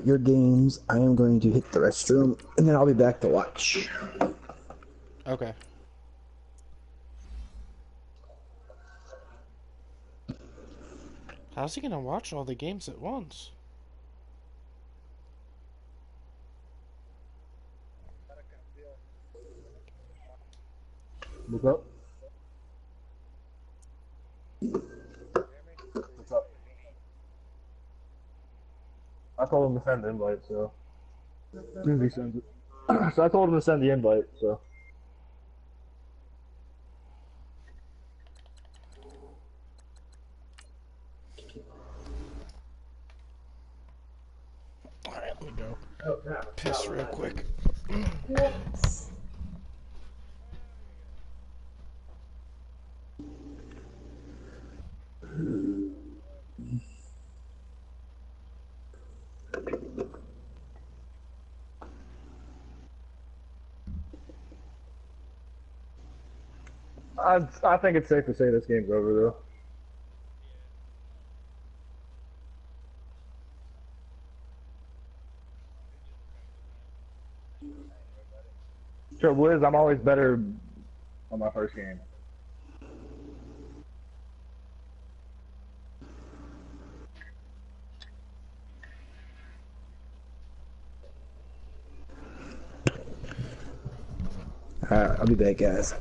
your games. I am going to hit the restroom, and then I'll be back to watch. Okay. How's he gonna watch all the games at once? What's up? What's up? I told him to send the invite, so as soon as he sends it. So I told him to send the invite, so. Alright, let me go piss real quick. I think it's safe to say this game's over, though. Trouble is, I'm always better on my first game. I'll be back, guys.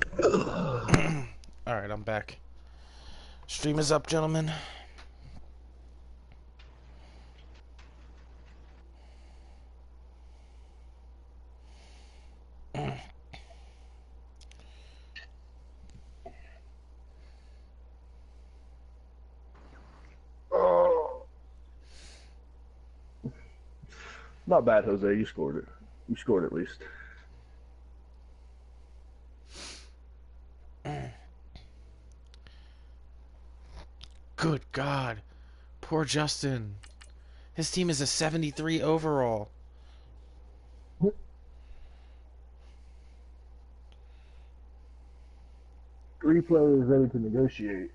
Alright, I'm back. Stream is up, gentlemen. Not bad, Jose. You scored it. You scored at least. Good God. Poor Justin. His team is a 73 overall. Three players ready to negotiate.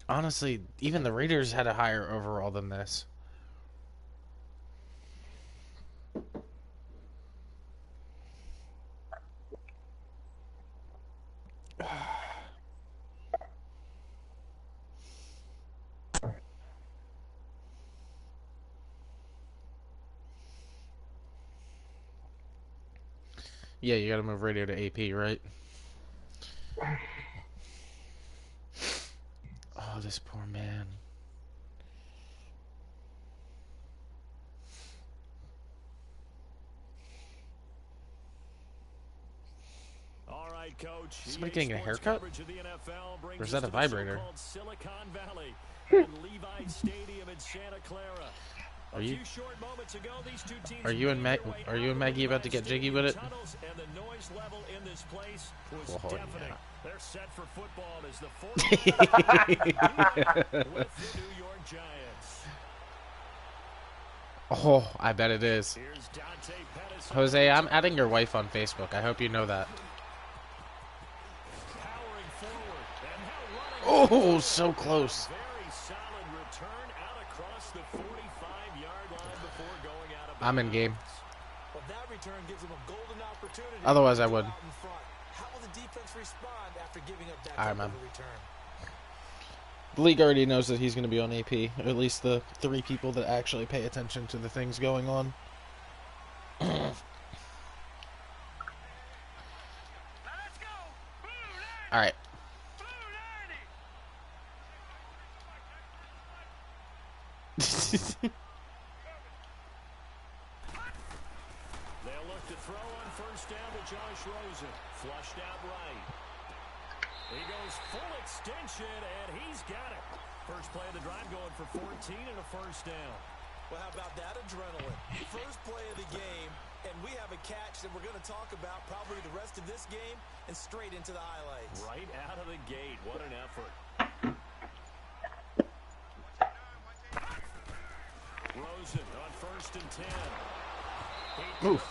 Honestly, even the Raiders had a higher overall than this. Yeah, you gotta move radio to AP, right? Oh, this poor man. All right, Coach. Somebody getting a haircut? Or is that a vibrator? Silicon Valley and Levi Stadium in Santa Clara. Are you? Are you and Maggie about to get jiggy with it? And the noise level in this place was Oh, deafening. yeah. They're set for football as the 49ers with the New York Giants. Oh, I bet it is. Here's Dante Pettis. Jose, I'm adding your wife on Facebook. I hope you know that. Powering forward. And now running. Oh, so close. Very solid return out across the 45-yard line before going out of I'm in game. Well, that return gives them a golden opportunity. Otherwise, I would. Out in front. How will the defense respond after giving up that All right, type man. of a return? The league already knows that he's going to be on AP. Or at least the 3 people that actually pay attention to the things going on. All right. They'll look to throw on first down to Josh Rosen. Flushed out right. He goes full extension, and he's got it. First play of the drive going for 14 and a first down. Well, how about that adrenaline? First play of the game, and we have a catch that we're going to talk about probably the rest of this game and straight into the highlights. Right out of the gate. What an effort. Rosen on first and 10. Oof.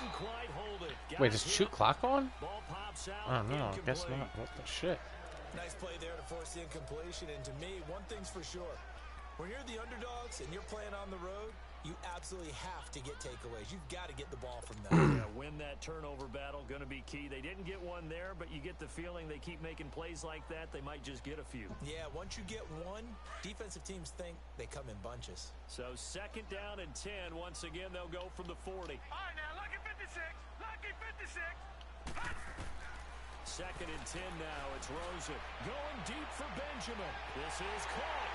Wait, is shoot clock on? Oh no, I guess not. What the shit? Nice play there to force the incompletion. And to me, one thing's for sure. When you're the underdogs and you're playing on the road, you absolutely have to get takeaways. You've got to get the ball from them. Yeah, win that turnover battle, going to be key. They didn't get one there, but you get the feeling they keep making plays like that, they might just get a few. Yeah, once you get one, defensive teams think they come in bunches. So 2nd down and 10. Once again, they'll go from the 40. All right, now, lucky 56. Lucky 56. 2nd and 10 now. It's Rosen going deep for Benjamin. This is caught.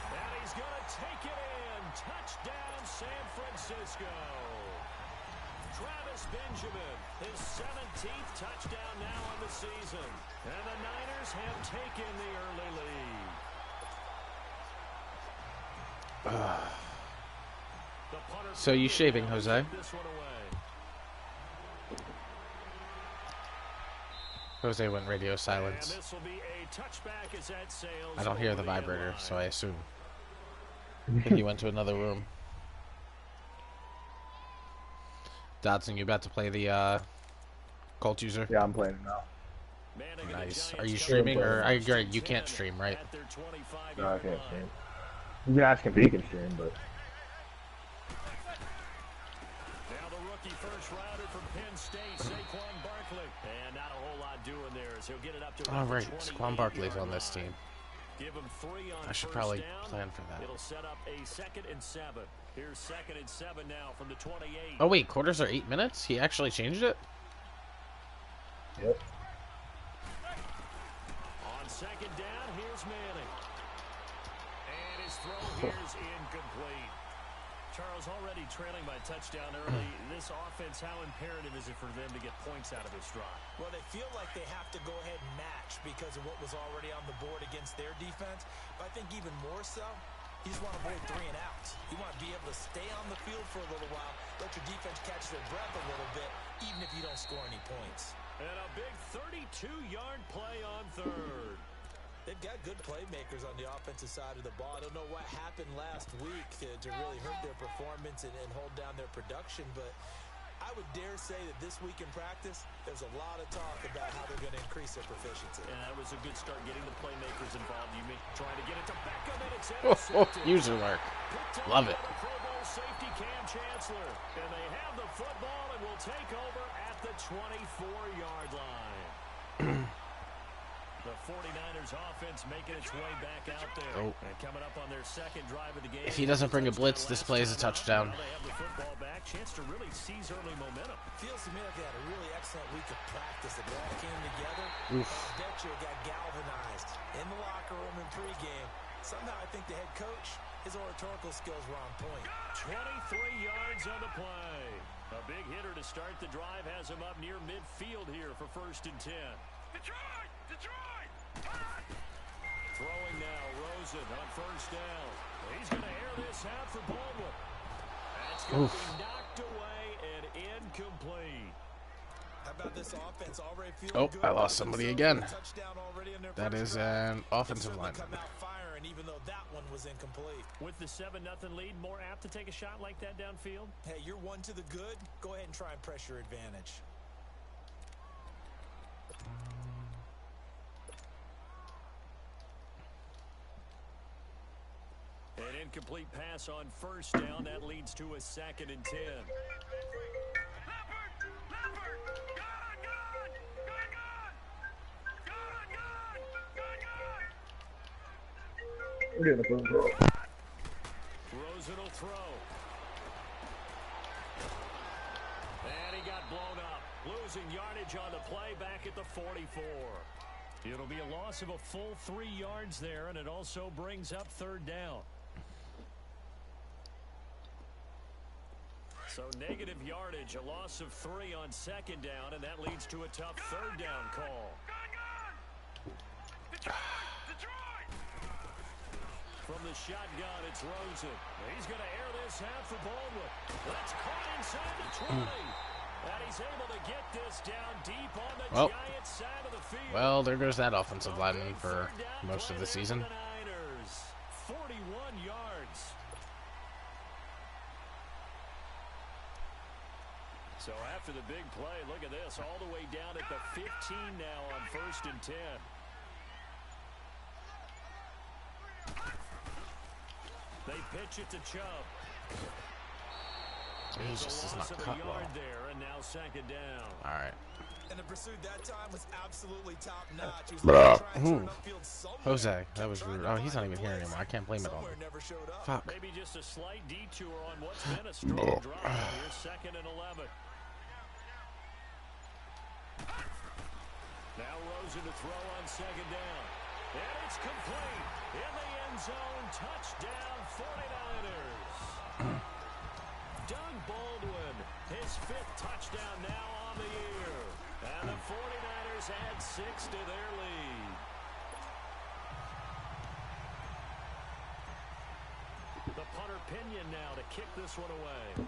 And he's going to take it in. Touchdown, San Francisco. Travis Benjamin, his 17th touchdown now on the season. And the Niners have taken the early lead. So you shaving, Jose? This one away. Jose went radio silence. And this will be a touchback as that sails I don't hear the over end vibrator, line. so I assume. I think he went to another room. Dodson, you about to play the Colt user? Yeah, I'm playing it now. Manning and the Nice. Giants Are you come streaming, up or first I and agree, you 10 can't stream, right? at their 25 No, I yard can't line. stream. You can ask him if he can stream, but Now the rookie first rounder from Penn State, Saquon Barkley. And not a whole lot doing there as he'll get it up to Oh, about the right. Saquon 28 Barkley's yard on this line. team. Give him 3 on I should first probably down. plan for that. It'll set up a 2nd and 7. Here's 2nd and 7 now from the 28. Oh, wait, quarters are 8 minutes? He actually changed it? yep. On 2nd down, here's Manning. And his throw here is incomplete. Charles, already trailing by touchdown early. This offense, how imperative is it for them to get points out of this drive? Well, they feel like they have to go ahead and match because of what was already on the board against their defense. But I think even more so, you just want to avoid 3 and outs. You want to be able to stay on the field for a little while, let your defense catch their breath a little bit, even if you don't score any points. And a big 32-yard play on 3rd. They've got good playmakers on the offensive side of the ball. I don't know what happened last week to really hurt their performance and hold down their production, but I would dare say that this week in practice, there's a lot of talk about how they're going to increase their proficiency. And that was a good start getting the playmakers involved. You mean trying to get it to Beckham, and it's Oh, intercepted. user work. Picked up Love it. by the Pro Bowl safety Cam Chancellor. And they have the football and will take over at the 24-yard line. The 49ers offense making its way back out there. Oh. And coming up on their 2nd drive of the game. If he doesn't bring a blitz, this play is a touchdown. Now they have the football back. Chance to really seize early momentum. Feels to me like they had a really excellent week of practice. They all came together. Oof. I bet you it got galvanized in the locker room in pregame. Somehow I think the head coach, his oratorical skills were on point. 23 yards on the play. A big hitter to start the drive has him up near midfield here for 1st and 10. Detroit! Detroit! Throwing now, Rosen on 1st down. He's going to air this out for Baldwin. That's going to be knocked away and incomplete. How about this offense already feeling Oh, good? I lost somebody again. Touchdown already in their That first is drive. an offensive Certainly lineman. come out firing, even though that one was incomplete. With the 7-0 lead, more apt to take a shot like that downfield? Hey, you're one to the good. Go ahead and try and press your advantage. An incomplete pass on 1st down. That leads to a 2nd and 10. Leopard! Leopard! Gone! Gone! Gone! Gone! Gone! Gone! Gone! We're getting a phone call. Rosen will throw. And he got blown up. Losing yardage on the play back at the 44. It'll be a loss of a full 3 yards there, and it also brings up 3rd down. So negative yardage, a loss of 3 on 2nd down, and that leads to a tough 3rd down call. Detroit! Detroit! From the shotgun, it's Rosen. He's going to air this out for Baldwin. That's caught inside the 20. And he's able to get this down deep on the Giants side of the field. Well, there goes that offensive lineman for most of the season. The Niners, 41 yards. after the big play. Look at this, all the way down at the 15 now on 1st and 10. They pitch it to Chubb. He just does not cut well. There, and now 2nd down. All right. And the pursuit that time was absolutely top notch. He was trying to turn upfield somewhere. Jose, that was rude. Oh, he's not even here anymore. I can't blame it on him. Never showed up. Fuck. Maybe just a slight detour on what's been a strong drive. Here's 2nd and 11. Now Rosen to throw on 2nd down. And it's complete. In the end zone, touchdown 49ers. Doug Baldwin, his 5th touchdown now on the year. And the 49ers add 6 to their lead. The punter Pinion now to kick this one away.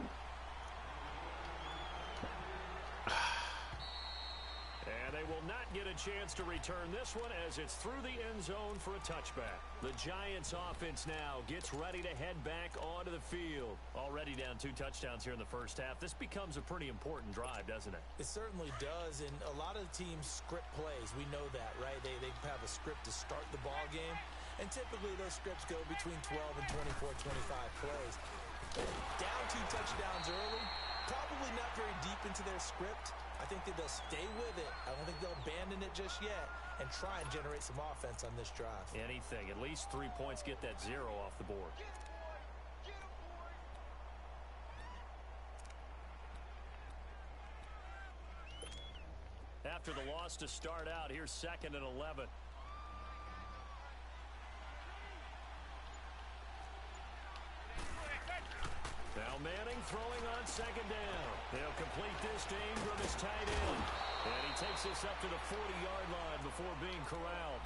And they will not get a chance to return this one as it's through the end zone for a touchback. The Giants offense now gets ready to head back onto the field. Already down 2 touchdowns here in the first half. This becomes a pretty important drive, doesn't it? It certainly does, and a lot of the teams script plays. We know that, right? They have a script to start the ball game, and typically those scripts go between 12 and 24, 25 plays. Down 2 touchdowns early, probably not very deep into their script. I think that they'll stay with it. I don't think they'll abandon it just yet and try and generate some offense on this drive. Anything. At least 3 points, get that 0 off the board. After the loss to start out, here's 2nd and 11. Now Manning throwing on 2nd down. They'll complete this to Ingram as tight end. And he takes this up to the 40-yard line before being corralled.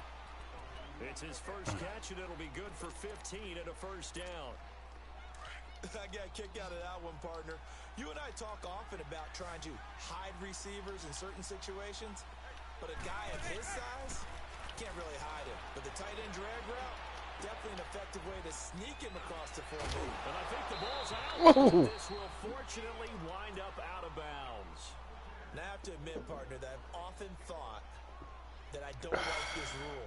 It's his first catch, and it'll be good for 15 and a 1st down. I got a kick out of that one, partner. You and I talk often about trying to hide receivers in certain situations, but a guy of his size can't really hide him. But the tight end drag route, definitely an effective way to sneak him across the formation. And I think the ball's out. Whoa. This will fortunately wind up out of bounds. And I have to admit, partner, that I've often thought that I don't like this rule.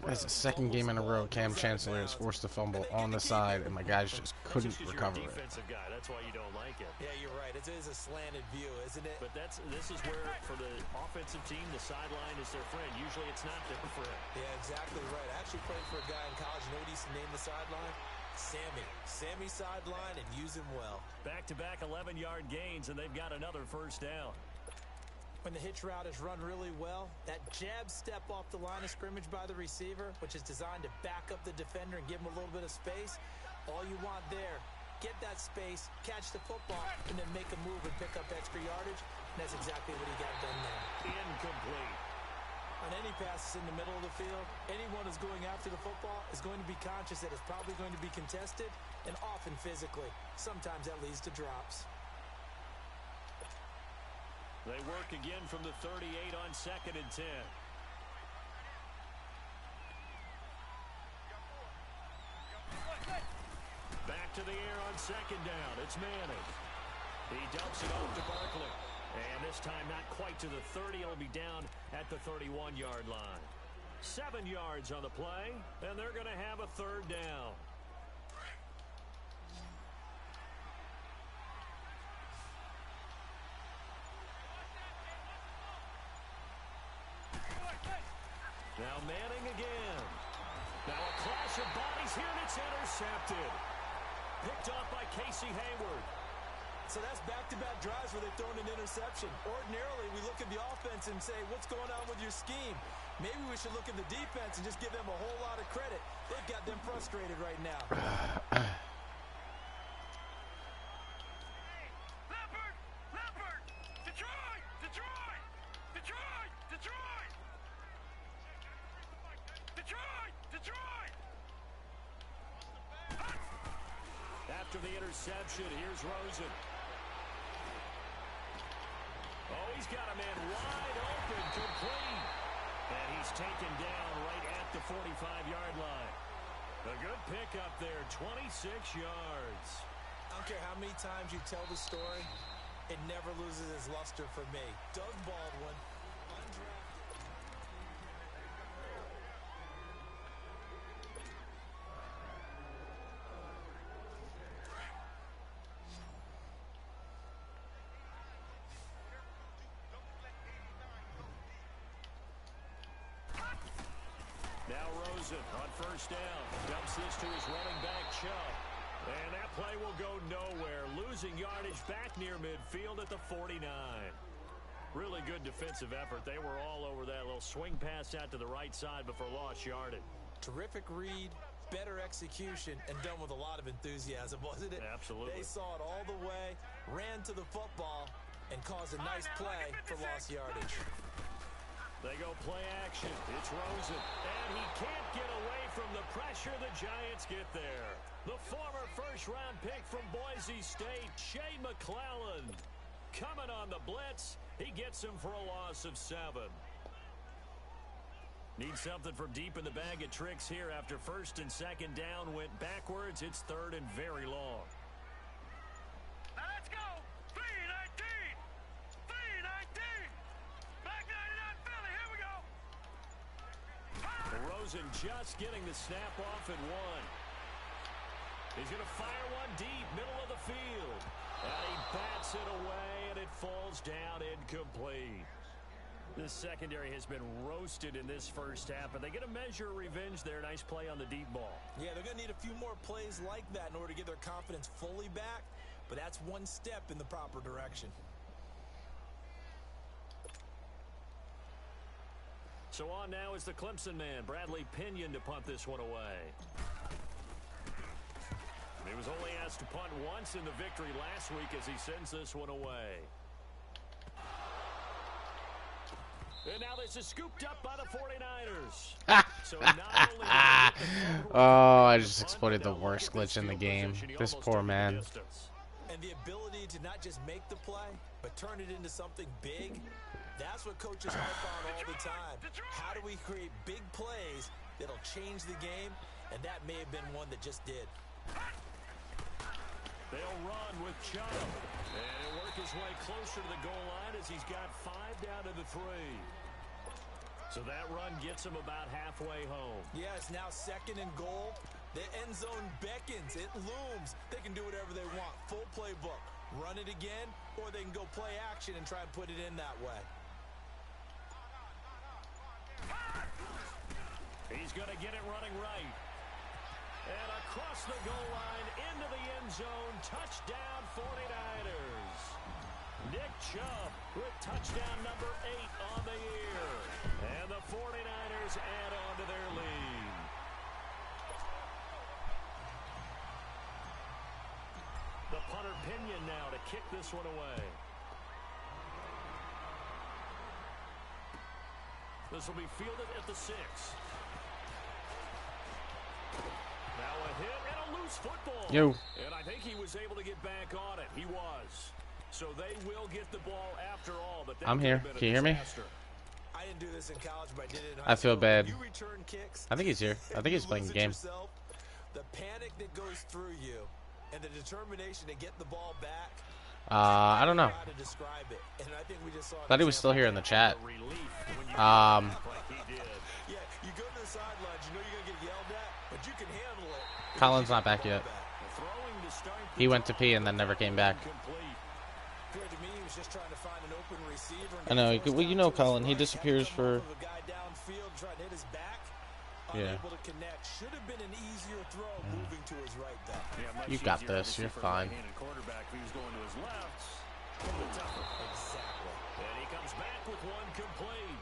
That's the 2nd game in a row Cam Chancellor is forced to fumble on the side, and my guys just couldn't recover it. Defensive guy. That's why you don't like it. Yeah, you're right. It is a slanted view, isn't it? But this is where, for the offensive team, the sideline is their friend. Usually it's not their friend. Yeah, exactly right. I actually played for a guy in college. You know what he used to name the sideline? Sammy. Sammy sideline, and use him well. Back-to-back 11-yard gains, and they've got another 1st down. When the hitch route is run really well, that jab step off the line of scrimmage by the receiver, which is designed to back up the defender and give him a little bit of space, all you want there, get that space, catch the football, and then make a move and pick up extra yardage. And that's exactly what he got done there. Incomplete. On any passes in the middle of the field, anyone who's going after the football is going to be conscious that it's probably going to be contested, and often physically. Sometimes that leads to drops. They work again from the 38 on 2nd and 10. Back to the air on 2nd down. It's Manning. He dumps it off to Barkley. And this time not quite to the 30. It'll be down at the 31-yard line. 7 yards on the play, and they're going to have a 3rd down. Now Manning again. Now a clash of bodies here, and it's intercepted. Picked off by Casey Hayward. So that's back-to-back drives where they've thrown an interception. Ordinarily, we look at the offense and say, what's going on with your scheme? Maybe we should look at the defense and just give them a whole lot of credit. They've got them frustrated right now. Leopard! Detroit! Detroit! Detroit! Detroit! Detroit! Detroit! After the interception, here's Rosen. Oh, he's got a man wide open, complete. And he's taken down right at the 45-yard line. A good pickup there, 26 yards. I don't care how many times you tell the story, It never loses its luster for me. Doug Baldwin, undrafted. Now Rosen on first down. Dumps this to his running back, Chubb. And that play will go nowhere. Losing yardage back near midfield at the 49. Really good defensive effort. They were all over that little swing pass out to the right side before lost yardage. Terrific read, better execution, and done with a lot of enthusiasm, wasn't it? Absolutely. They saw it all the way, ran to the football, and caused a nice play for lost yardage. They go play action. It's Rosen. And he can't get away from the pressure. The Giants get there. The former first-round pick from Boise State, Shea McClellan. Coming on the blitz. He gets him for a loss of 7. Need something from deep in the bag of tricks here after first and second down went backwards. It's third and very long. Now let's go. 319. 319. Back 99 Philly. Here we go. Rosen just getting the snap off at 1. He's going to fire one deep, middle of the field. And he bats it away, and it falls down incomplete. This secondary has been roasted in this first half, but they get a measure of revenge there. Nice play on the deep ball. Yeah, they're going to need a few more plays like that in order to get their confidence fully back, but that's one step in the proper direction. So on now is the Clemson man, Bradley Pinion, to punt this one away. He was only asked to punt once in the victory last week as he sends this one away. And now this is scooped up by the 49ers. So not only Oh, I just exploited the worst glitch in the game. This poor man. And the ability to not just make the play, but turn it into something big, that's what coaches harp on all the time. How do we create big plays that'll change the game? And that may have been one that just did. They'll run with Chubb. And he'll work his way closer to the goal line as he's got 5 down to the 3. So that run gets him about halfway home. Yeah, it's now 2nd and goal. The end zone beckons. It looms. They can do whatever they want. Full playbook. Run it again, or they can go play action and try and put it in that way. He's going to get it running right. And across the goal line, into the end zone, touchdown 49ers. Nick Chubb with touchdown number 8 on the year. And the 49ers add on to their lead. The punter Pinion now to kick this one away. This will be fielded at the 6. Now a hit and a loose football. Yo. And I think he was able to get back on it. He was. So they will get the ball after all. But I'm here. Can you hear me? I didn't do this in college, but I did it in I feel bad. You return kicks, I think he's here. I think he's playing the game. The panic that goes through you and the determination to get the ball back. I don't know. How to describe it. And I think we just saw Thought he was still here in the chat. Yeah, you go to the sidelines, you know you're going to get yelled at, but you can handle it. Colin's not back yet. He went to pee and then never came back. Appeared to me he was just trying to find an open receiver. I know. Well, you know, Colin. He disappears for. Yeah. Unable to connect. Should have been an easier throw moving to his right there. You got this. You're fine. Quarterback if he was going to his left. Exactly. And he comes back with one complete.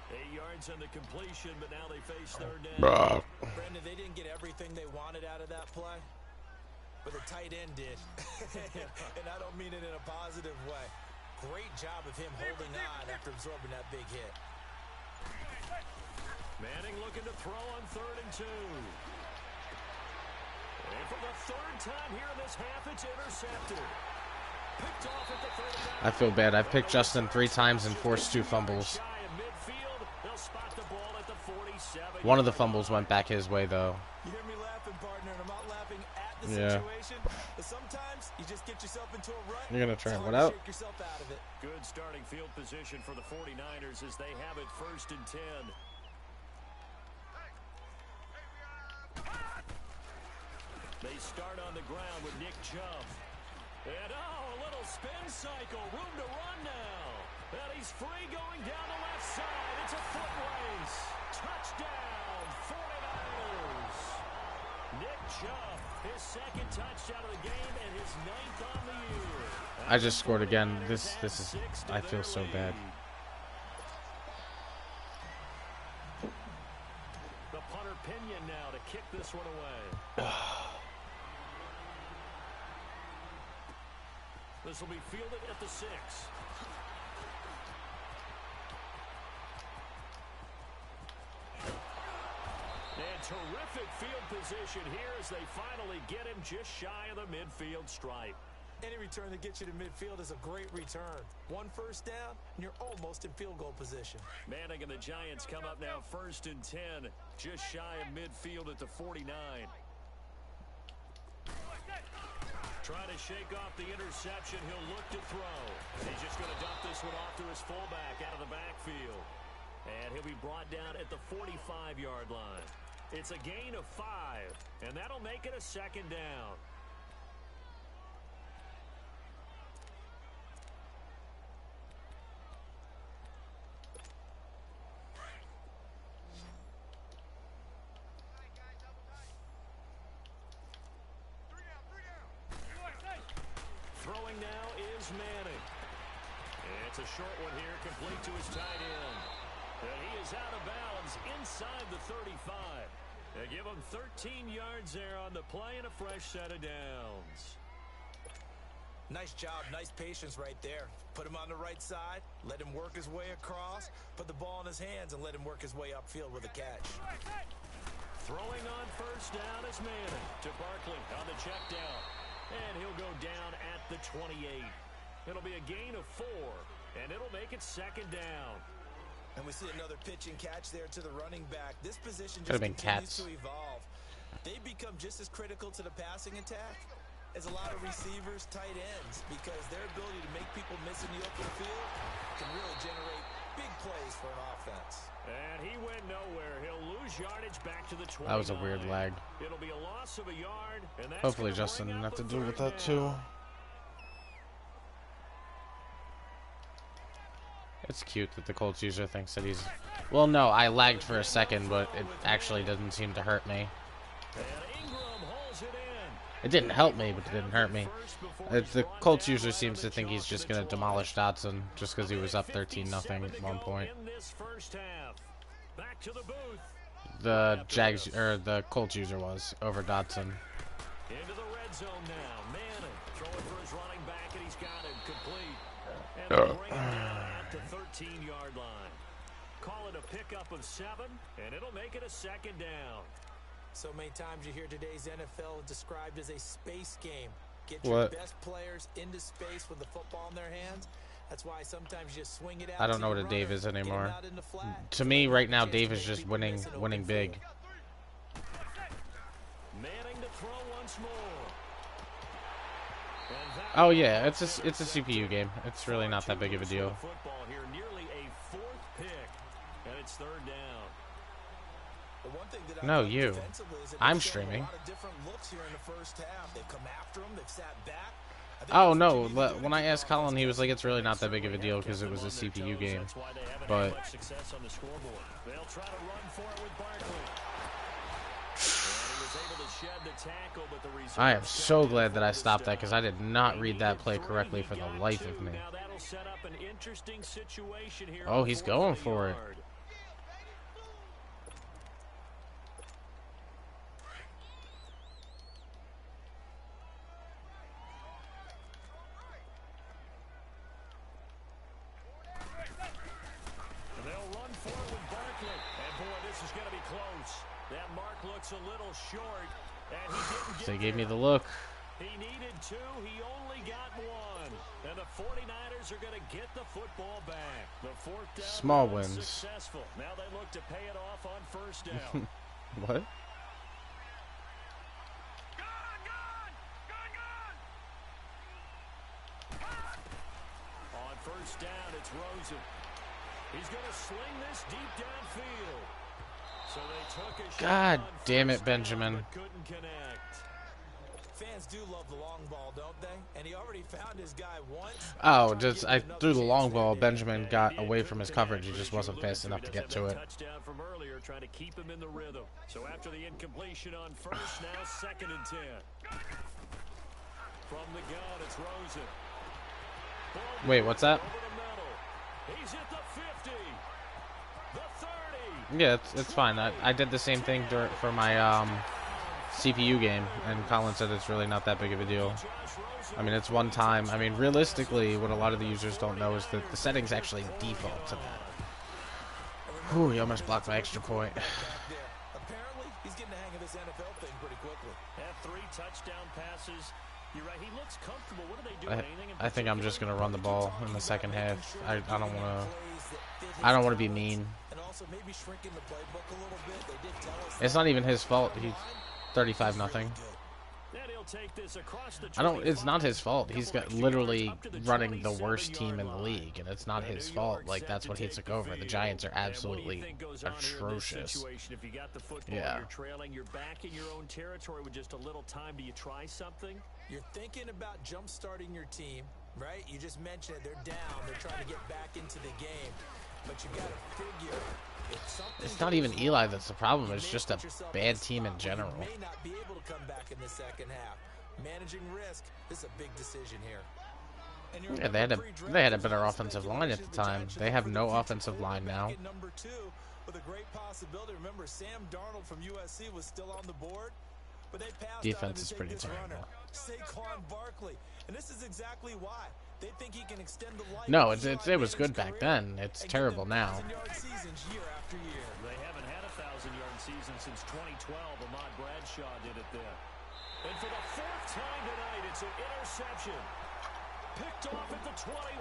8 yards on the completion, but now they face third down. Brandon, they didn't get everything they wanted out of that play, but the tight end did. And I don't mean it in a positive way. Great job of him holding on after absorbing that big hit. Manning looking to throw on 3rd and 2. And for the 3rd time here in this half, it's intercepted. Picked off at the 30. I feel bad. I've picked Justin 3 times and forced 2 fumbles. One of the fumbles went back his way, though. You hear me laughing, partner, and I'm not laughing at the Yeah. situation. But sometimes You just get yourself into a rut. You're gonna try it's what hard to out? shake yourself out of it. Good starting field position for the 49ers as they have it 1st and 10. They start on the ground with Nick Chubb. And a little spin cycle. Room to run now. And he's free going down the left side. It's a foot race. Touchdown, 49ers. Nick Chubb, his 2nd touchdown of the game and his 9th on the year. I just scored again. This is. I feel so bad. The punter Pinion now to kick this one away. This will be fielded at the 6. And terrific field position here as they finally get him just shy of the midfield stripe. Any return that gets you to midfield is a great return. 1 first down, and you're almost in field goal position. Manning and the Giants come up now 1st and 10, just shy of midfield at the 49. Trying to shake off the interception. He'll look to throw. He's just going to dump this one off to his fullback out of the backfield. And he'll be brought down at the 45-yard line. It's a gain of 5, and that'll make it a 2nd down. Throwing now is Manning. It's a short one here, complete to his tight end. And he is out of bounds inside the 35. They give him 13 yards there on the play and a fresh set of downs. Nice job, nice patience right there. Put him on the right side, let him work his way across, put the ball in his hands, and let him work his way upfield with a catch. Throwing on 1st down is Manning to Barkley on the check down. And he'll go down at the 28. It'll be a gain of 4, and it'll make it 2nd down. And we see another pitch and catch there to the running back. This position Could have just been continues cats. to evolve. They become just as critical to the passing attack as a lot of receivers, tight ends, because their ability to make people miss in the open field can really generate big plays for an offense. And he went nowhere. He'll lose yardage back to the 29. That was a weird lag. It'll be a loss of a yard. And that's Hopefully gonna Justin bring didn't up have to the deal with 3rd that too. down. It's cute that the Colts user thinks that he's... Well, no, I lagged for a second, but it actually doesn't seem to hurt me. And Ingram holds it in. It didn't help me, but it didn't hurt me. The Colts user seems to think he's just going to demolish Dotson just because he was up 13-0 at one point. In this first half. Back to the booth. The Jags or the Colts user was over Dotson. Into the red zone now. Manning throwing for his running back, and he's got him complete. And they'll bring him down at the 13-yard line. Call it a pickup of 7, and it'll make it a 2nd down. So many times you hear today's NFL described as a space game. Get your best players into space with the football in their hands. That's why sometimes you just swing it out. I don't know what a Dave is anymore. To me, right now, Dave is just winning big. Manning to throw once more. Oh yeah, it's a CPU game. It's really not that big of a deal. Football here, nearly a 4th pick, and it's 3rd down. No, you. I'm streaming. Oh no, when I asked Colin, he was like, it's really not that big of a deal because it was a CPU game. But They'll try to run for it with Barkley. I am so glad that I stopped that because I did not read that play correctly for the life of me. Oh, he's going for it. A little short, and he didn't get They gave me the look. He needed 2, he only got 1. And the 49ers are going to get the football back. The 4th down Small wins. Successful. Now they look to pay it off on 1st down. What? first down, it's Rosen. He's going to sling this deep downfield. So they took a God shot on damn it, first down, Benjamin. but couldn't connect. Fans do love the long ball, don't they? And he already found his guy once. Oh, just I threw the long ball. Benjamin got away from his coverage. He just wasn't fast enough to get to it. Touchdown from earlier, trying to keep him in the rhythm. So after the incompletion on first, now 2nd and 10. From the gun, it's Rosen. Wait, what's that? Over the middle. He's hit the 50. The 30. Yeah, it's fine. I did the same thing for my CPU game, and Colin said it's really not that big of a deal. I mean, it's one time. I mean, realistically, what a lot of the users don't know is that the settings actually default to that. Ooh, he almost blocked my extra point. Apparently, he's getting the hang of this NFL thing pretty quickly. Had 3 touchdown passes. You're right. He looks comfortable. What are they doing? I think I'm just gonna run the ball in the second half. I don't want to be mean. And also maybe shrinking the playbook a little bit. They did tell us It's not even his fault. He's 35-0. It's not his fault. He's got literally running the worst team in the league, and it's not his fault. Like, that's what he took over. The Giants are absolutely atrocious. Yeah. You're trailing, you're back in your own territory with just a little time. Do you try something? You're thinking about jump-starting your team, right? You just mentioned it. They're down. They're trying to get back into the game. But you got to figure it's not even Eli that's the problem. It's just a bad team in general. You may not be able to come back in the second half. Managing risk is a big decision here. Yeah, they had a better offensive line at the time. They have no offensive line now. Number 2 with a great possibility. Remember, Sam Darnold from USC was still on the board, but they passed Defense is pretty terrible. Saquon Barkley, and this is exactly why. They think he can extend the life. No, it was good back then. It's terrible now. They haven't had a 1,000-yard season since 2012. Ahmad Bradshaw did it then. And for the 4th time tonight, it's an interception. Picked off at the 21.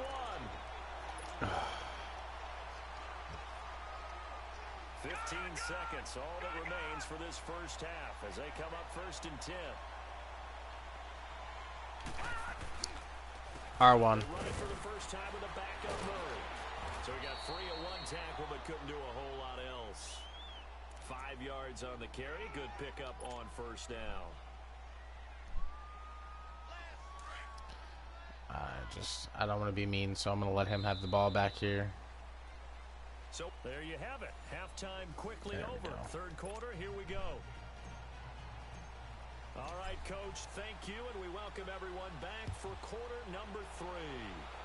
15 seconds, all that remains for this first half as they come up 1st and 10. R1. Running for the first time with a backup Murray. So he got free of 1 tackle but couldn't do a whole lot else. 5 yards on the carry. Good pickup on first down. I don't want to be mean, so I'm going to let him have the ball back here. So there you have it. Halftime quickly There we over. go. 3rd quarter, here we go. All right, Coach, thank you, and we welcome everyone back for quarter number 3.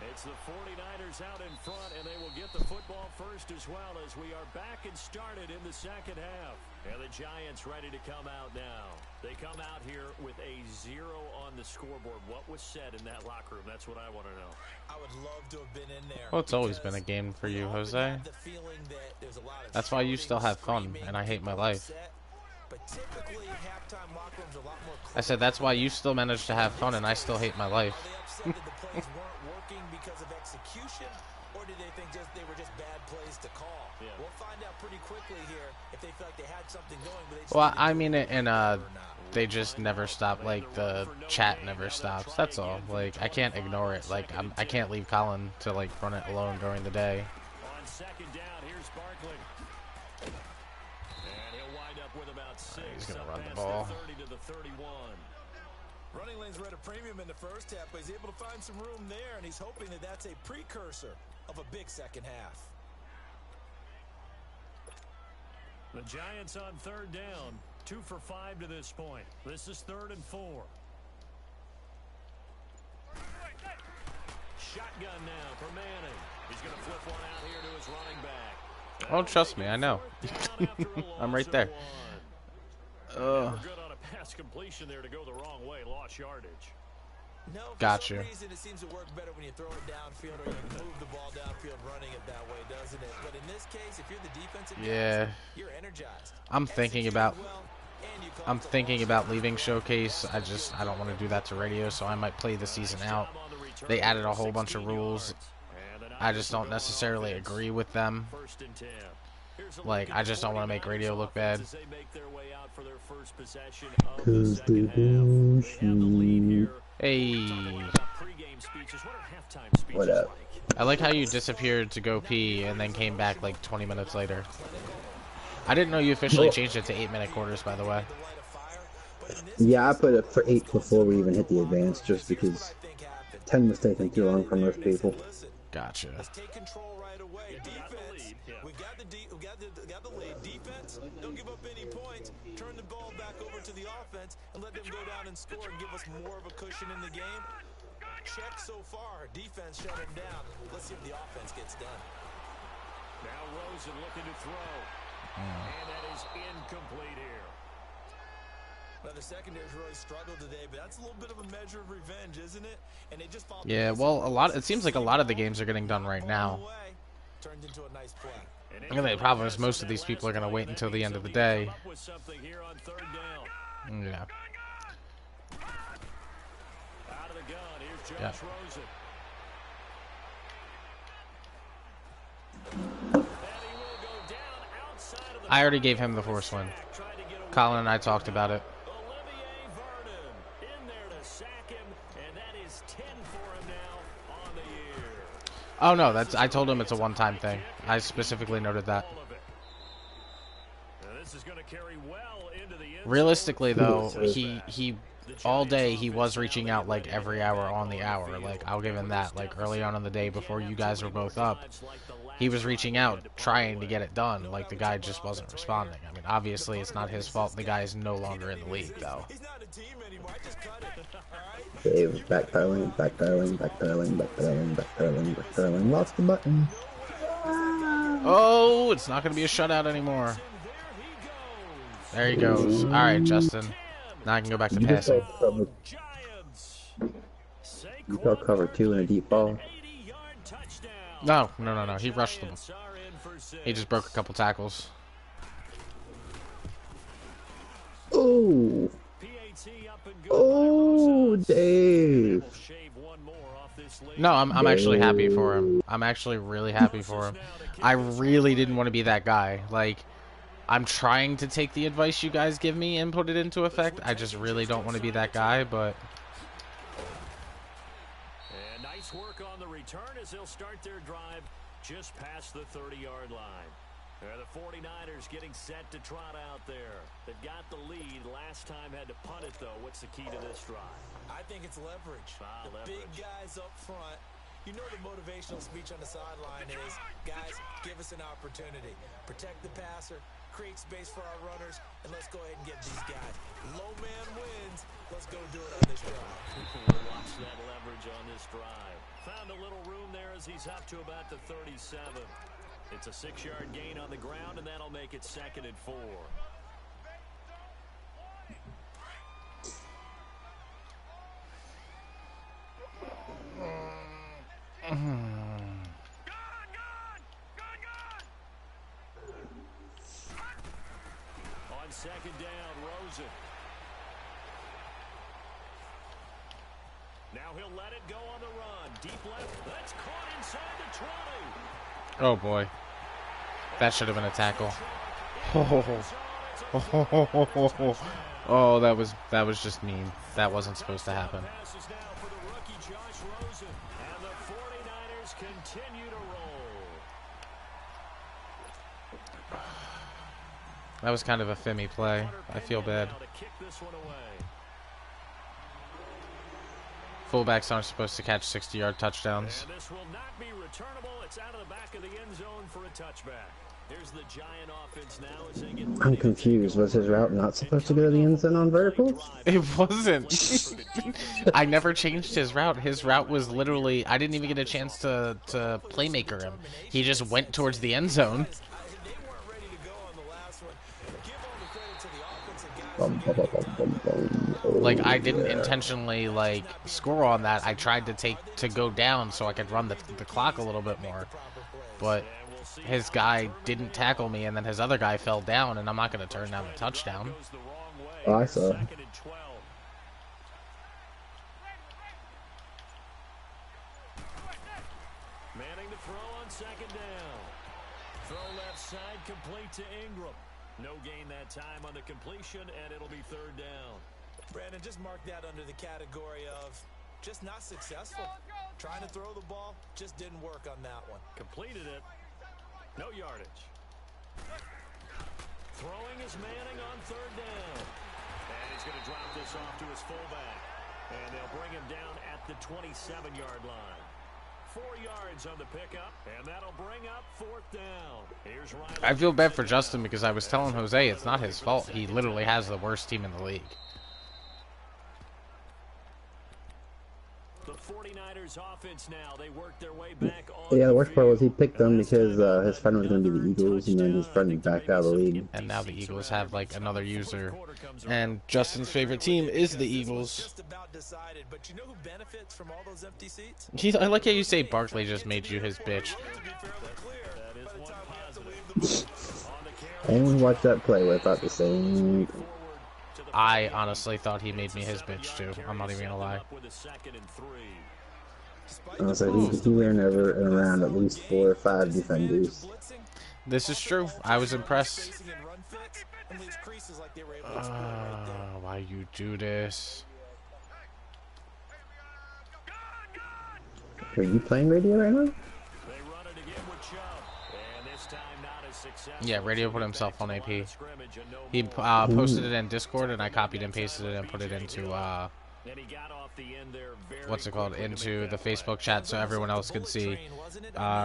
It's the 49ers out in front, and they will get the football first as well as we are back and started in the second half. And the Giants ready to come out now. They come out here with a 0 on the scoreboard. What was said in that locker room? That's what I want to know. I would love to have been in there. Well, it's always been a game for you, Jose. That's why you still have fun, and I hate my life. But typically, halftime locker rooms are a lot more I said that's why you still manage to have fun, and I still hate my life. Are they upset that the plays weren't working because of execution, or did they think they were just bad plays to call? Yeah. We'll find out pretty quickly here if they feel like they had something going. But they just Well, didn't I do mean, it and they just never stop. Like, the chat never stops. That's all. Like, I can't ignore it. Like, I can't leave Colin to, like, run it alone during the day. On 2nd down, here's Barkley. And he'll wind up with about 6. He's gonna Up run the past ball. 30 to the 31. Running lanes were at a premium in the first half, but he's able to find some room there, and he's hoping that that's a precursor of a big second half. The Giants on 3rd down. 2 for 5 to this point. This is 3rd and 4. Shotgun now for Manning. He's going to flip one out here to his running back. Oh, trust me, I know. I'm right there. Never good on a pass completion there to go the wrong way. Lost yardage. No, for Got some you. reason it seems to work better when you throw it downfield or you move the ball downfield running it that way, doesn't it? But in this case, if you're the defensive Yeah. guys, you're energized. I'm thinking about Well, and you I'm caught the thinking ball. about leaving Showcase. I don't want to do that to radio, so I might play the season out. They added a whole bunch of rules. I just don't necessarily agree with them. 1st and 10. Here's a Like, look I at just don't want to make 49ers radio look bad. offense as they make their way out for their first possession of the second half. They have the lead here. Hey. Talking about pregame What up? I like how you disappeared to go pee and then came back like 20 minutes later. I didn't know you officially changed it to 8-minute quarters, by the way. Yeah, I put it for 8 before we even hit the advance, just because 10 was taking too long for most people. Gotcha. Let's take control right away. Defense. We got the lead. Defense. Don't give up any points. Turn the ball back over to the offense and let them go down and score and give us more of a cushion in the game. Check so far. Defense shut him down. Let's see if the offense gets done. Now Rosen looking to throw. And that is incomplete here. Well, the secondary's really struggled today, but that's a little bit of a measure of revenge, isn't it? And they just Yeah, well, it seems like a lot of the games are getting done right now. Turned into a nice play. And the problem is most of these people are going to wait until the end of the day. Yeah. Out of the gun, here's Yeah. Josh Rosen. I already gave him the force win. Colin and I talked about it. Oh no, I told him it's a one-time thing. I specifically noted that. Realistically though, he all day he was reaching out like every hour on the hour. Like I'll give him that. Like early on in the day before you guys were both up, he was reaching out trying to get it done. Like the guy just wasn't responding. I mean, obviously it's not his fault. The guy is no longer in the league though. Dave, backpedaling, lost the button. Oh, it's not going to be a shutout anymore. There he goes. All right, Justin. Now I can go back to passing. You felt cover 2 in a deep ball. No. He rushed them. He just broke a couple tackles. Oh. Oh, Dave. No, I'm actually happy for him. I'm actually really happy for him. I really didn't want to be that guy. Like, I'm trying to take the advice you guys give me and put it into effect. I just really don't want to be that guy, but... And nice work on the return as they'll start their drive just past the 30-yard line. The 49ers getting set to trot out there. They've got the lead. Last time had to punt it, though. What's the key to this drive? I think it's leverage. Big guys up front. You know the motivational speech on the sideline is, guys, give us an opportunity. Protect the passer, create space for our runners, and let's go ahead and get these guys. Low man wins. Let's go do it on this drive. We'll watch that leverage on this drive. Found a little room there as he's up to about the 37. It's a 6-yard gain on the ground, and that'll make it 2nd and 4. On 2nd down, Rosen. Now he'll let it go on the run. Deep left. That's caught inside the 20. Oh, boy. That should have been a tackle. Oh, that was just mean. That wasn't supposed to happen. That was kind of a fimmy play. I feel bad. Fullbacks aren't supposed to catch 60-yard touchdowns. And this will not be returnable. It's out of the back of the end zone for a touchback. Here's the Giant offense now as they get I'm confused. Was his route not supposed to go to the end zone on verticals? It wasn't. I never changed his route. His route was literally, I didn't even get a chance to playmaker him. He just went towards the end zone. Like, I didn't intentionally, like, score on that. I tried to go down so I could run the clock a little bit more. But his guy didn't tackle me, and then his other guy fell down, and I'm not going to turn down the touchdown. Oh, I saw. Manning to throw on 2nd down. Throw left side, complete to Ingram. No gain that time on the completion, and it'll be 3rd down. Brandon, just mark that under the category of just not successful. Trying to throw the ball, just didn't work on that one. Completed it. No yardage. Throwing is Manning on third down. And he's going to drop this off to his fullback. And they'll bring him down at the 27-yard line. 4 yards on the pickup, and that'll bring up fourth down. Here's Riley. I feel bad for Justin because I was telling Jose it's not his fault. He literally has the worst team in the league. The 49ers offense now. They work their way back on Yeah, the worst part was he picked them because his friend was going to be the Eagles, and then his friend backed out of the league. And now the Eagles have like another user, and Justin's favorite team is the Eagles. Just about decided, but you know who benefits from all those empty seats? I like how you say Barkley just made you his bitch. To be fairly clear, by the time we have to leave the booth. Anyone who watched that play would have thought the same. I honestly thought he made me his bitch too. I'm not even gonna lie. So he ran around at least 4 or 5 defenders. This is true. I was impressed. Why you do this? Are you playing radio right now? Yeah, Radio put himself on AP. He posted it in Discord, and I copied and pasted it and put it into what's it called, into the Facebook chat so everyone else could see.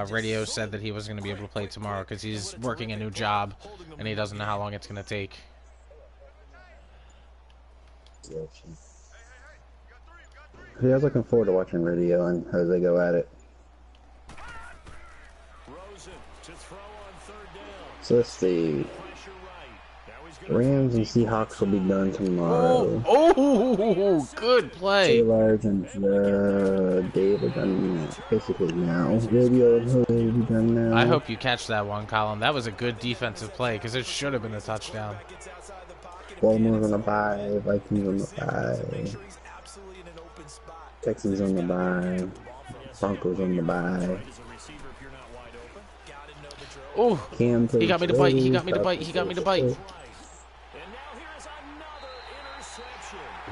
Radio said that he wasn't going to be able to play tomorrow because he's working a new job and he doesn't know how long it's going to take. Yeah, I was looking forward to watching Radio and Jose go at it. So let's see. Rams and Seahawks will be done tomorrow. Oh, good play. Jlarge and Dave are done basically now. Radio and Jose will be done now. I hope you catch that one, Colin. That was a good defensive play because it should have been a touchdown. Baltimore's on the bye. Vikings on the bye. Texans on the bye. Broncos on the bye. Oh, he got me to bite. He got me to bite. He got me to bite.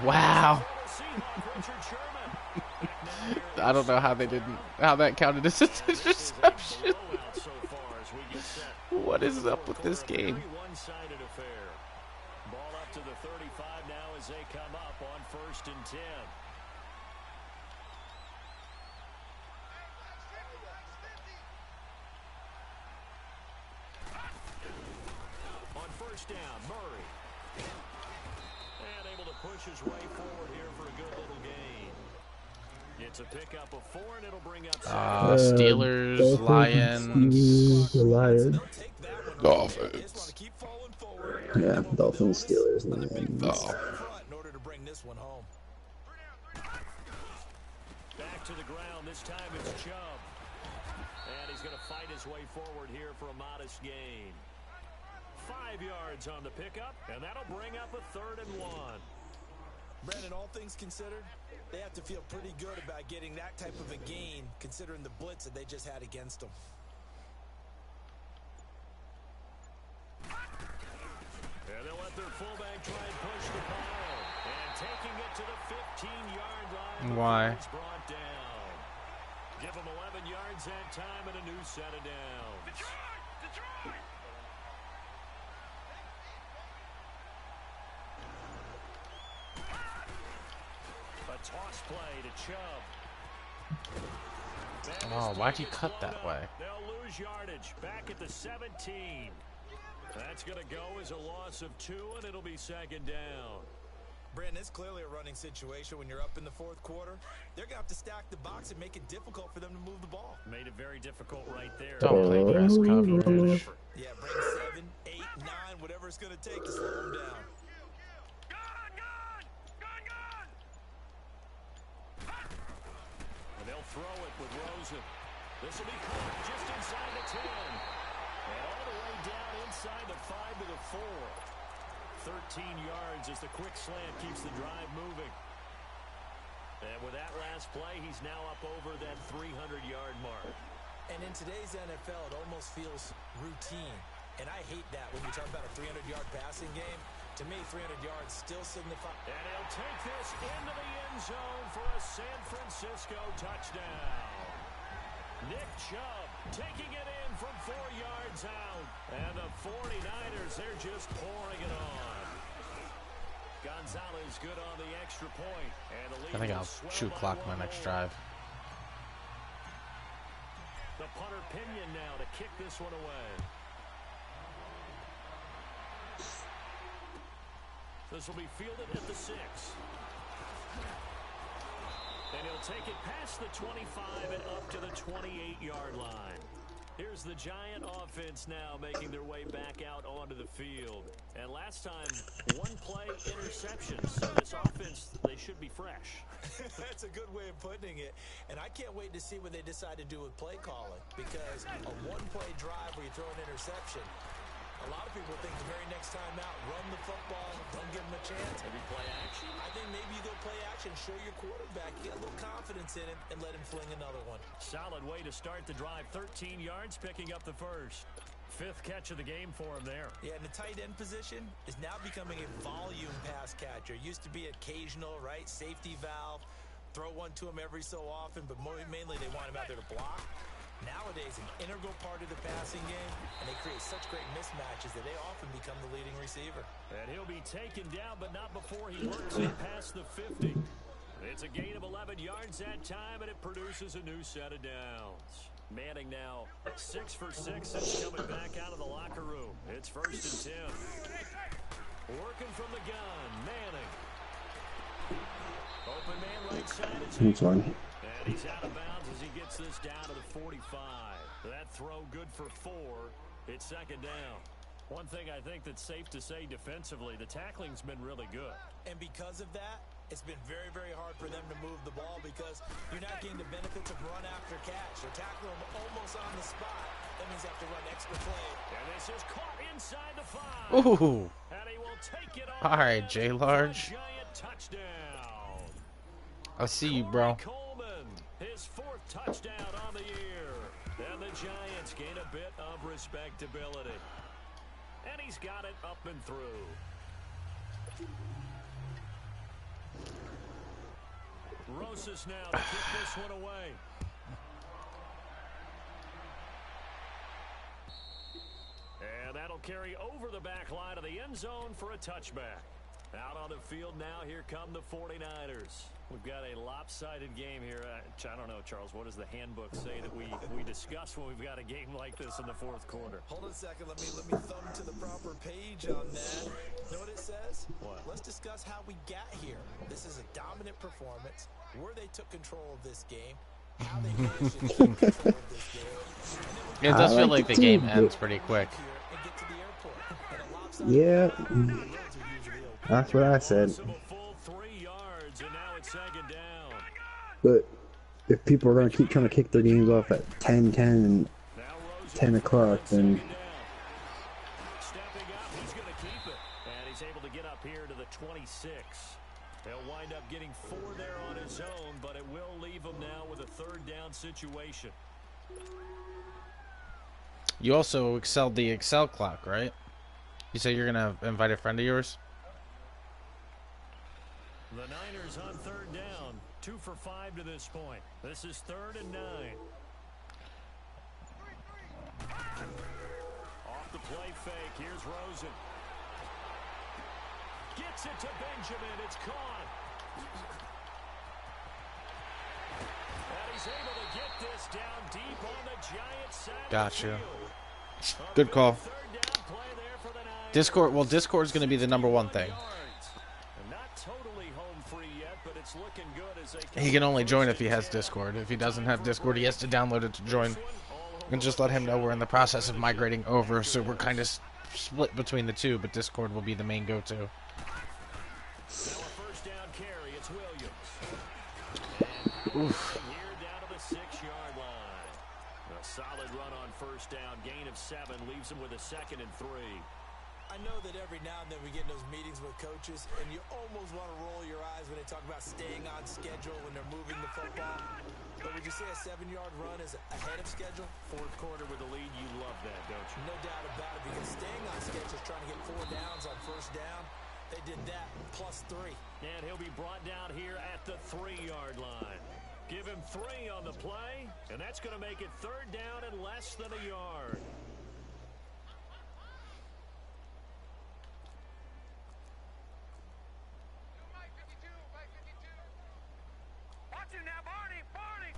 Wow. I don't know how they didn't, how that counted as an interception. What is up with this game? Ball up to the 35 now as they come up on 1st and 10. On 1st down, Murray. And able to push his way forward here for a good little gain. It's a pickup of 4, and it'll bring up Steelers, Lions. Lions. Dolphins. Yeah, Dolphins, Steelers, Lions. In order to bring this one home. Back to the ground. This time it's Chubb. And he's going to fight his way forward here for a modest gain. 5 yards on the pickup, and that'll bring up a 3rd and 1. Brandon, all things considered, they have to feel pretty good about getting that type of a gain, considering the blitz that they just had against them. And they'll let their fullback try and push the ball. And taking it to the 15-yard line. Why? It's brought down. Give them 11 yards that time and a new set of downs. Detroit! A toss play to Chubb. Oh, why'd you cut that way? They'll lose yardage back at the 17. That's going to go as a loss of 2, and it'll be 2nd down. Brandon, it's clearly a running situation when you're up in the 4th quarter. They're going to have to stack the box and make it difficult for them to move the ball. Made it very difficult right there. Don't play press coverage. Yeah, bring 7, 8, 9, whatever it's going to take to slow them down. And they'll throw it with Rosen. This will be caught just inside the 10. And all the way down inside the 5 to the 4. 13 yards as the quick slant keeps the drive moving. And with that last play, he's now up over that 300-yard mark. And in today's NFL, it almost feels routine. And I hate that when you talk about a 300-yard passing game. To me, 300 yards still signify. And he'll take this into the end zone for a San Francisco touchdown. Nick Chubb taking it in from 4 yards out. And the 49ers, they're just pouring it on. Gonzalez good on the extra point. And the lead I think I'll shoot clock my next drive. The punter Pinion now to kick this one away. This will be fielded at the 6. And he'll take it past the 25 and up to the 28-yard line. Here's the Giant offense now making their way back out onto the field. And last time, one play interception. So this offense, they should be fresh. That's a good way of putting it. And I can't wait to see what they decide to do with play calling. Because a one-play drive where you throw an interception, a lot of people think the very next time out, run the football, don't give them a chance. Maybe play action? I think maybe you go play action, show your quarterback, get a little confidence in him, and let him fling another one. Solid way to start the drive. 13 yards, picking up the first. 5th catch of the game for him there. Yeah, and the tight end position is now becoming a volume pass catcher. Used to be occasional, right? Safety valve. Throw one to him every so often, but mainly they want him out there to block. Nowadays, an integral part of the passing game, and they create such great mismatches that they often become the leading receiver. And he'll be taken down, but not before he works it past the 50. It's a gain of 11 yards that time, and it produces a new set of downs. Manning now 6 for 6 since coming back out of the locker room. It's 1st and 10. Working from the gun, Manning. Open man right side. It's fine. And he's out of bounds as he gets this down to the 45. That throw good for 4. It's 2nd down. One thing I think that's safe to say defensively, the tackling's been really good. And because of that, it's been very, very hard for them to move the ball because you're not getting the benefits of run after catch. They're tackling them almost on the spot. That means they have to run extra play. And this is caught inside the 5. Ooh. And he will take it All right, Jlarge. Giant touchdown. I see you, bro. Coleman, his 4th touchdown on the year. And the Giants gain a bit of respectability. And he's got it up and through. Rosas now to kick this one away. And that'll carry over the back line of the end zone for a touchback. Out on the field now, here come the 49ers. We've got a lopsided game here. I don't know, Charles, what does the handbook say that we discuss when we've got a game like this in the 4th quarter? Hold on a second. Let me thumb to the proper page on that. Know what it says? What? Let's discuss how we got here. This is a dominant performance, where they took control of this game, how they managed to keep control of this game. It does feel like the game ends pretty quick. And get to the airport. And a lopsided Yeah, roads are usually open. that's what I said. Possible full 3 yards, and now it's 2nd down. But if people are going to keep trying to kick their games off at 10, 10, and Now Rosen 10 o'clock, then stepping up, he's going to keep it. And he's able to get up here to the 26. He'll wind up getting 4 there on his own, but it will leave him now with a 3rd down situation. You also excelled the Excel clock, right? You say you're going to invite a friend of yours? The Niners on 3rd down. 2 for 5 to this point. This is 3rd and 9. Off the play fake. Here's Rosen. Gets it to Benjamin. It's caught. And he's able to get this down deep on the Giants side. Gotcha. Good call. Discord. Well, Discord is going to be the #1 thing. Not totally home free yet, but it's looking good as they He can only join if he has Discord. If he doesn't have Discord, he has to download it to join. And just let him know we're in the process of migrating over, so we're kind of split between the two, but Discord will be the main go-to. Now a 1st down carry. It's Williams. Oof. Here down to the 6-yard line. A solid run on 1st down. Gain of 7 leaves him with a 2nd and 3. I know that every now and then we get in those meetings with coaches, and you almost want to roll your eyes when they talk about staying on schedule when they're moving the football. But would you say a 7-yard run is ahead of schedule? 4th quarter with the lead, you love that, don't you? No doubt about it, because staying on schedule is trying to get 4 downs on 1st down. They did that +3. And he'll be brought down here at the 3-yard line. Give him 3 on the play, and that's going to make it 3rd down and less than a yard. Watch him now, Barney! Barney!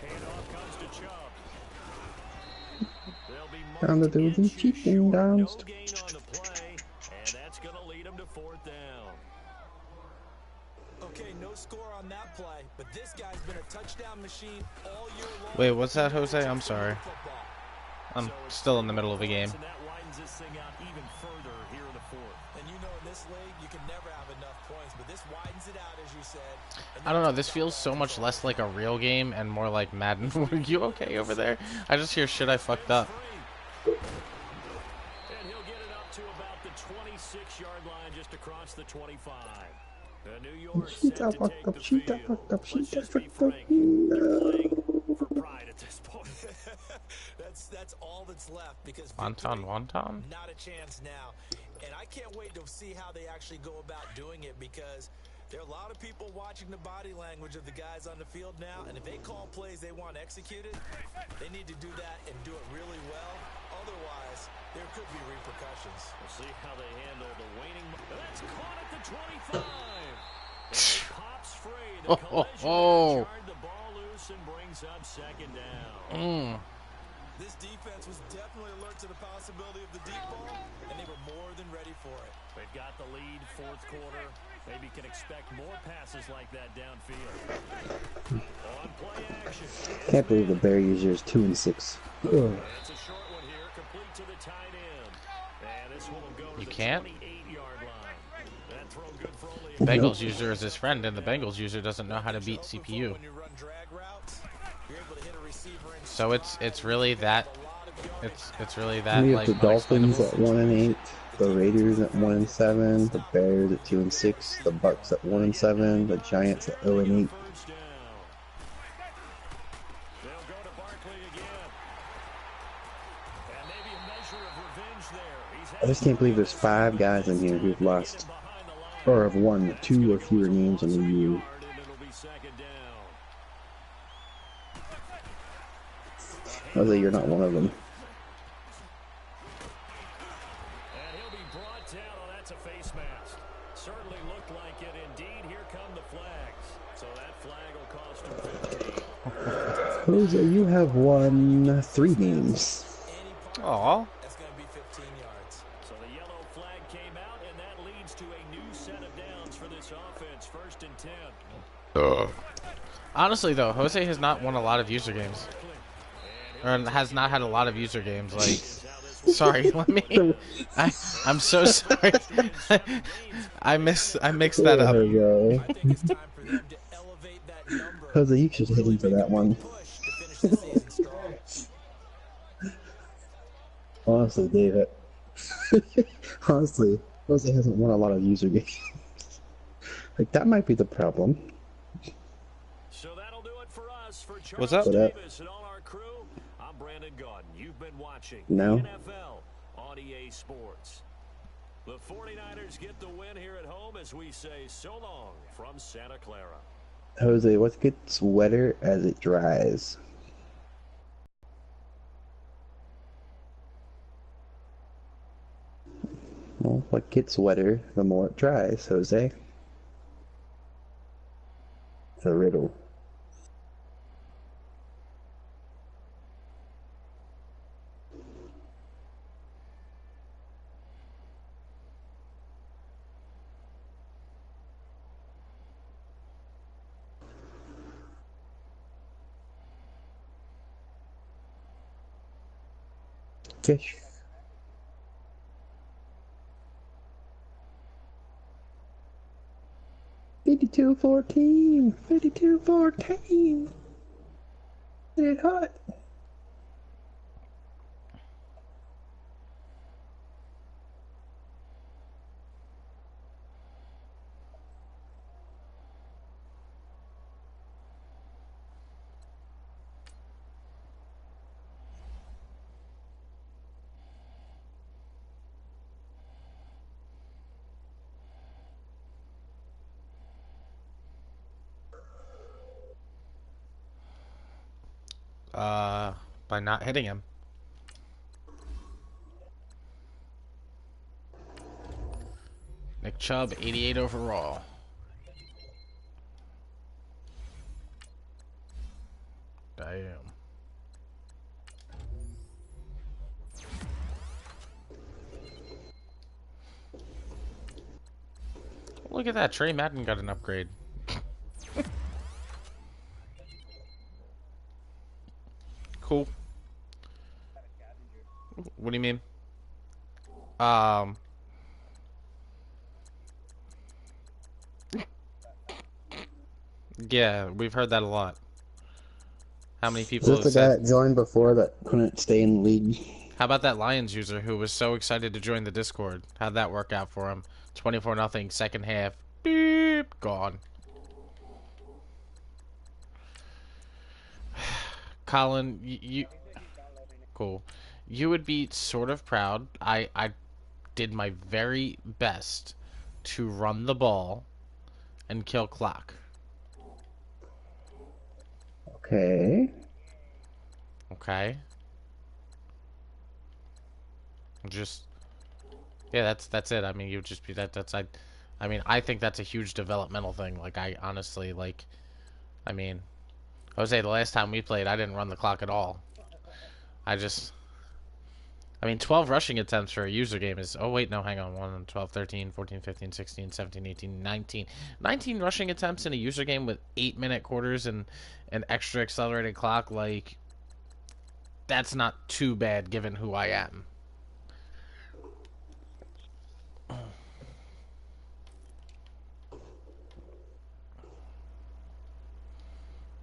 Handoff comes to Chubb. They'll be Down to do the cheating downs. no gain on the play, and that's going to lead them to 4th down. Okay, no score on that play, but this guy's been a touchdown machine all year long. Wait, what's that, Jose? I'm sorry. I'm still in the middle of a game. And that widens this thing out even further here in the 4th. And you know, in this league, you can never have enough points, but this widens it out, as you said. I don't know. This feels so much less like a real game and more like Madden. Were you okay over there? I just hear shit I fucked up. And he'll get it up to about the 26-yard line, just across the 25. The New York set to take the field. Let's just be frank, they're playing for pride at this point. That's all that's left, because Wonton. not a chance now. And I can't wait to see how they actually go about doing it, because there are a lot of people watching the body language of the guys on the field now, and if they call plays they want executed, they need to do that and do it really well. Otherwise, there could be repercussions. We'll see how they handle the waning. That's caught at the 25. And it pops free. The collision jarred the ball loose and brings up 2nd down. This defense was definitely alert to the possibility of the deep ball, and they were more than ready for it. They've got the lead, 4th quarter. Maybe can expect more passes like that downfield. On play action. Can't believe the Bear user is 2 and 6. It's a short one here, complete to the tight end. And this one will go to You the can't? 28-yard line. That throw good for only a Bengals user is his friend, and the Bengals user doesn't know how to beat CPU. When you run drag routes, you're able to hit a receiver in So it's really that it's really that We have like the Dolphins unexplainable. at 1 and 8, the Raiders at 1 and 7, the Bears at 2 and 6, the Bucks at 1 and 7, the Giants at 0 and 8. first down. They'll go to Barkley again. And maybe a measure of revenge there. I just can't believe there's 5 guys in here who've lost or have won 2 or fewer games in a year. Although you're not one of them. And he'll be brought down. Oh, that's a face mask. Certainly looked like it. Indeed, here come the flags. So that flag will cost him 15. Jose, you have won 3 games. Aw. That's going to be 15 yards. So the yellow flag came out, and that leads to a new set of downs for this offense. 1st and 10. Honestly, though, Jose has not won a lot of user games. Or has not had a lot of user games. Like, sorry, let me. I'm so sorry. I mixed that up. There we go. I think it's time for them to elevate that number. Jose, you should hit into that one. Push to finish the season strong. Honestly, David. Honestly, Jose hasn't won a lot of user games. Like, that might be the problem. So that'll do it for us. For Charles What's up? What up? Davis and all our crew, I'm Brandon Gaudin. You've been watching No. NFL on EA Sports. The 49ers get the win here at home as we say so long from Santa Clara. Jose, what gets wetter as it dries? Well, what gets wetter the more it dries, Jose? It's a riddle. Fish. $52 14. $52 14. It hot. By not hitting him. Nick Chubb, 88 overall. Damn. Look at that. Trey Madden got an upgrade. Cool. What do you mean? Yeah, we've heard that a lot. How many Is people this have the guy said... that joined before that couldn't stay in the league? How about that Lions user who was so excited to join the Discord? How'd that work out for him? 24-0, second half. Beep, gone. Colin, you... Cool. You would be sort of proud. I did my very best to run the ball and kill clock. Okay. Okay. Just... Yeah, that's it. I mean, you just be I mean, I think that's a huge developmental thing. Like, I honestly, like... I mean... Jose, the last time we played, I didn't run the clock at all. I mean, 12 rushing attempts for a user game is... Oh, wait, no, hang on. 1, 12, 13, 14, 15, 16, 17, 18, 19. 19 rushing attempts in a user game with 8-minute quarters and an extra accelerated clock, like... That's not too bad given who I am.